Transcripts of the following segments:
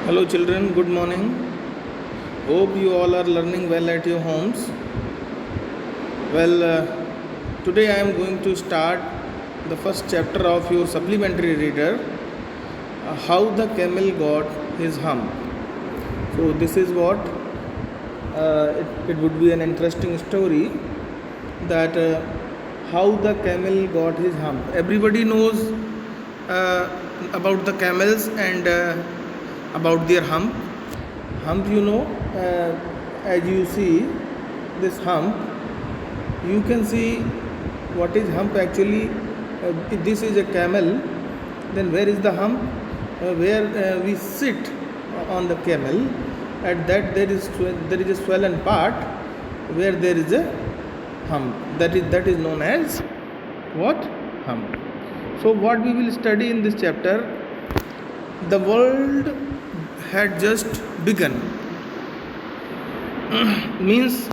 Hello children, good morning. Hope you all are learning well at your homes. Today I am going to start the first chapter of your supplementary reader, How the Camel Got His Hump. So this is what it would be an interesting story that how the camel got his hump. Everybody knows about the camels and about their hump. Hump, as you see this hump, you can see what is hump actually. If this is a camel, then where is the hump? Where we sit on the camel, at that there is a swollen part where there is a hump. That is known as what? Hump. So what we will study in this chapter, the world had just begun. Means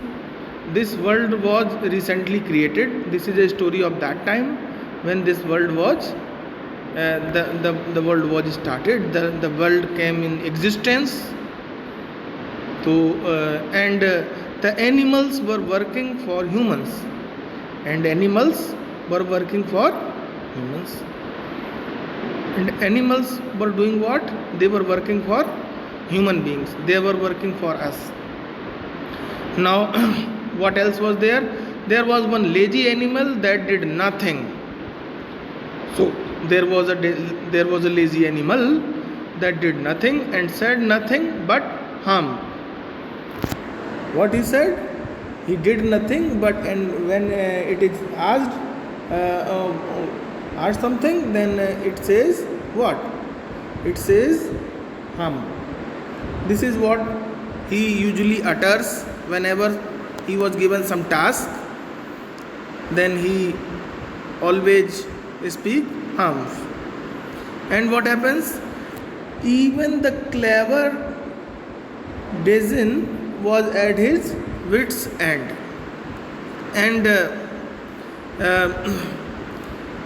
this world was recently created. This is a story of that time when this world was the world was started. The world came in existence. And the animals were working for humans, and animals were working for humans, and animals were doing what? They were working for human beings. They were working for us. Now what else was there? There was one lazy animal that did nothing. So there was a lazy animal that did nothing and said nothing but hum. What he said? He did nothing, but when it is asked something, then it says what? It says hum. This is what he usually utters whenever he was given some task. Then he always speak hums. And what happens? Even the clever Dazen was at his wits' end, and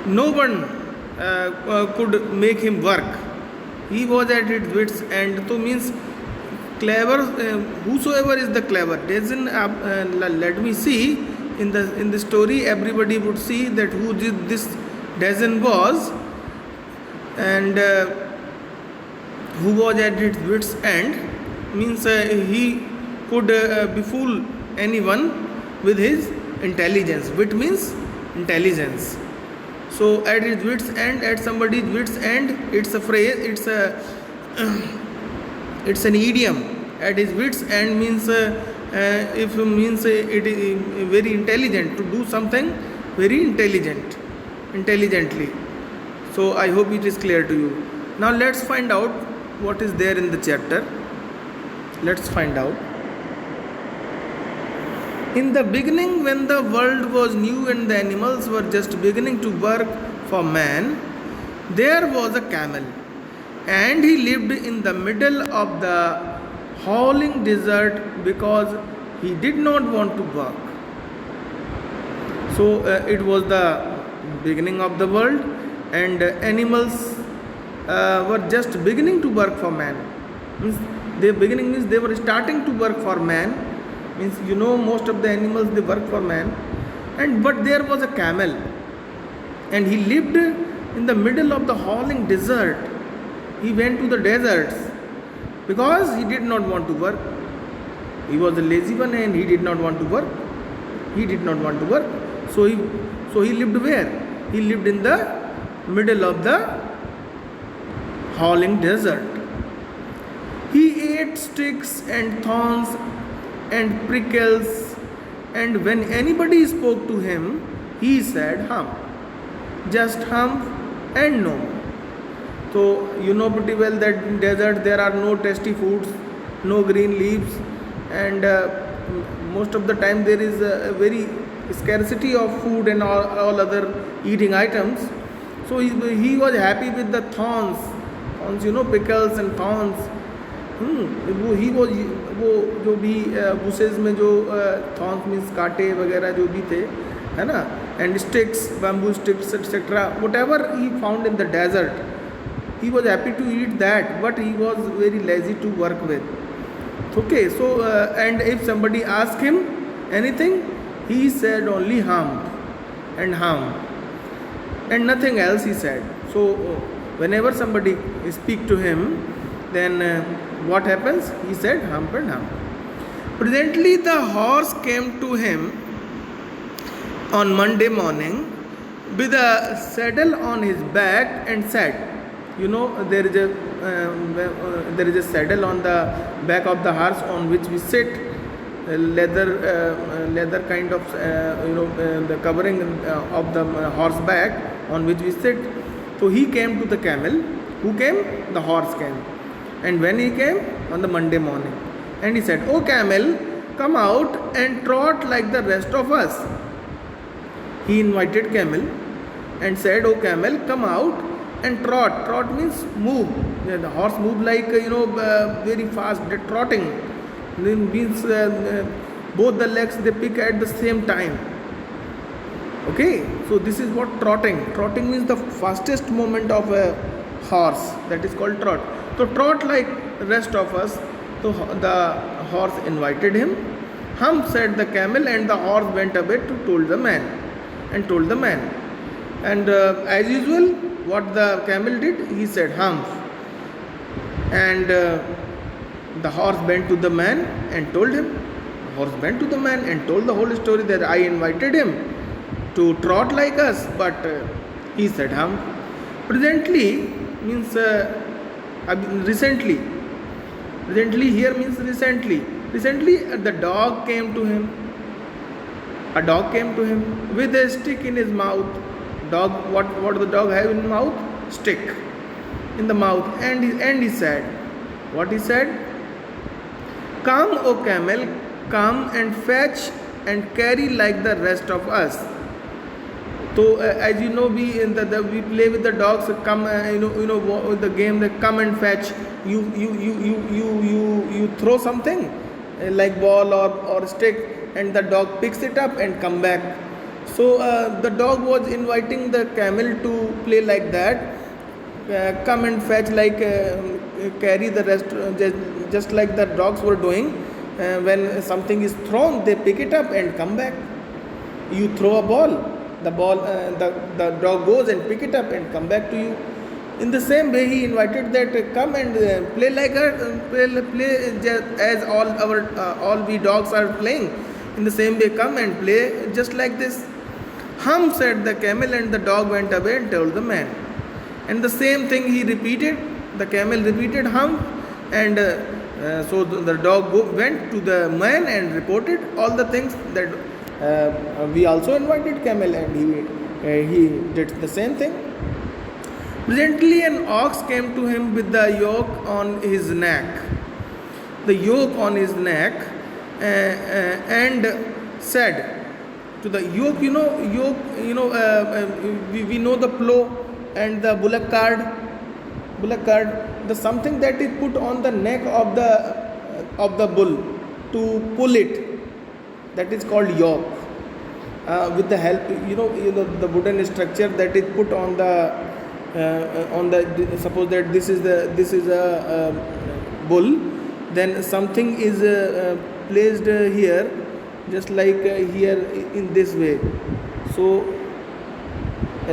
no one could make him work. He was at his wits' end. So means clever, whosoever is the clever. Doesn't let me see in the story. Everybody would see that who this Dazen was, and who was at his wits' end. Means he could befool anyone with his intelligence. Wit means intelligence. So at his wits end, at somebody's wits end, it's a phrase, it's an idiom. At his wits end means if means it is very intelligent, to do something very intelligently. So I hope it is clear to you. Now let's find out what is there in the chapter. Let's find out. In the beginning, when the world was new and the animals were just beginning to work for man, there was a camel, and he lived in the middle of the howling desert because he did not want to work. So it was the beginning of the world, and animals were just beginning to work for man. The beginning means they were starting to work for man. Means most of the animals, they work for man, but there was a camel, and he lived in the middle of the howling desert. He went to the deserts because he did not want to work. He was a lazy one and he did not want to work. So he lived where? He lived in the middle of the howling desert. He ate sticks and thorns and prickles, and when anybody spoke to him, he said hum, just hum and no more. So you know pretty well that in desert there are no tasty foods, no green leaves, and most of the time there is a very scarcity of food and all other eating items. So he was happy with the thorns, pickles and thorns. ही वो जो भी buses में जो thorns means कांटे वगैरह जो भी थे, है ना, and sticks, bamboo sticks, etc., whatever he found in the desert, He was happy to eat that, but he was very lazy to work with. Okay, so and if somebody asked him anything, he said only and and nothing else he said. So whenever somebody speak to him, then what happens? He said hump and hump. Presently the horse came to him on Monday morning with a saddle on his back and said, you know, there is a saddle on the back of the horse on which we sit, leather kind of the covering of the horse back on which we sit. So he came to the camel. Who came? The horse came. And when he came? On the Monday morning. And he said, "O camel, come out and trot like the rest of us." He invited camel and said, "O camel, come out and trot." Trot means move. Yeah, the horse move like very fast. The trotting means both the legs they pick at the same time. Okay, so this is what trotting. Trotting means the fastest movement of a horse. That is called trot. So trot like the rest of us. So the horse invited him. Hump, said the camel, and the horse went away to told the man. And as usual, what the camel did, he said hump. And the horse went to the man and told him. The horse went to the man and told the whole story that I invited him to trot like us, but he said hump. Presently means recently. Presently here means recently. Recently the dog came to him. A dog came to him with a stick in his mouth. Dog, what the dog have in mouth? Stick in the mouth. And he said, what he said? "Come, O camel, come and fetch and carry like the rest of us." So as you know, we play with the dogs. Come, the game. They come and fetch. You throw something like ball or stick, and the dog picks it up and come back. So the dog was inviting the camel to play like that. Come and fetch, like carry the rest, just like the dogs were doing. When something is thrown, they pick it up and come back. You throw a ball. The dog goes and pick it up and come back to you. In the same way, he invited that come and play like play as all we dogs are playing. In the same way, come and play just like this. Hum, said the camel, and the dog went away and told the man. And the same thing he repeated. The camel repeated hum, and so the dog went to the man and reported all the things that we also invited camel, and he did the same thing. Presently an ox came to him with the yoke on his neck. The yoke on his neck, and said to the yoke, we know the plow and the bullock cart, the something that is put on the neck of the bull to pull it, that is called yoke. With the help, the wooden structure that is put on the suppose that this is a bull, then something is placed here, just like here in this way. So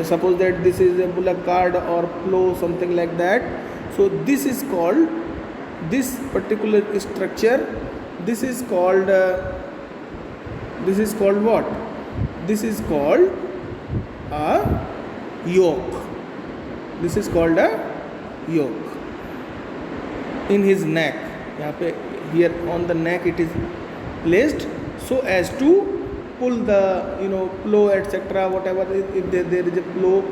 suppose that this is a bullock cart or plow, something like that. So this is called, this particular structure, this is called what? This is called a yoke. This is called a yoke in his neck. Here on the neck it is placed so as to pull the plow, etc. Whatever, if there is a plow,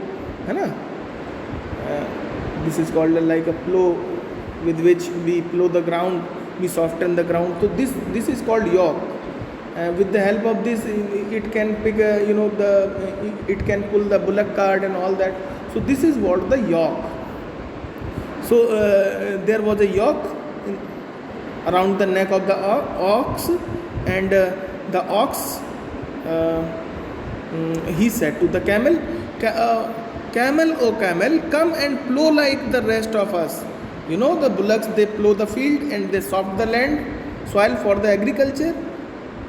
this is called like a plow with which we plow the ground, we soften the ground. So this is called yoke. With the help of this, it can pick it can pull the bullock cart and all that. So this is what the yoke. So there was a yoke around the neck of the ox, and the ox he said to the camel, Camel, O camel, come and plow like the rest of us. You know, the bullocks, they plow the field and they soft the land, soil for the agriculture,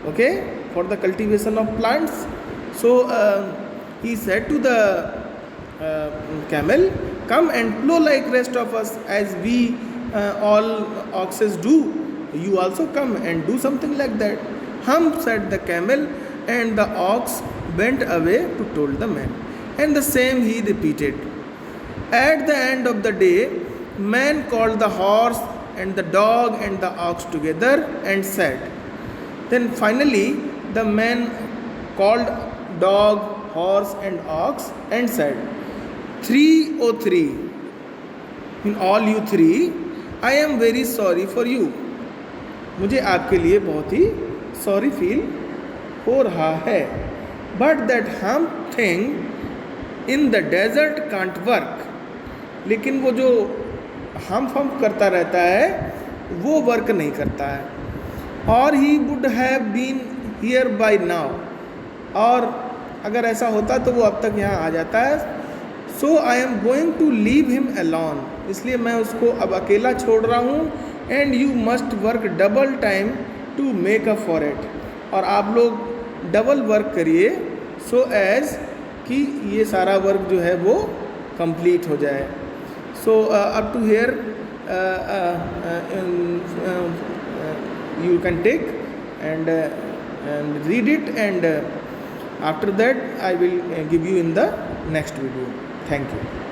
okay, for the cultivation of plants. So he said to the camel, come and plow like rest of us, as we all oxes do. You also come and do something like that. Said the camel, and the ox went away to told the man. And the same he repeated. At the end of the day, man called the horse and the dog and the ox together and said. Then finally, the man called dog, horse, and ox and said, 303, in all you three, I am very sorry for you. मुझे आपके लिए बहुत ही sorry feel हो रहा है. But that हम thing in the desert can't work. लेकिन वो जो हम करता रहता है वो वर्क नहीं करता है. और he would have been here by now. और अगर ऐसा होता तो वो अब तक यहाँ आ जाता है. So I am going to leave him alone. इसलिए मैं उसको अब अकेला छोड़ रहा हूँ. And you must work double time to make up for it. और आप लोग डबल वर्क करिए सो एज कि ये सारा वर्क जो है वो कंप्लीट हो जाए. So up to here you can take and read it, and after that I will give you in the next video. Thank you.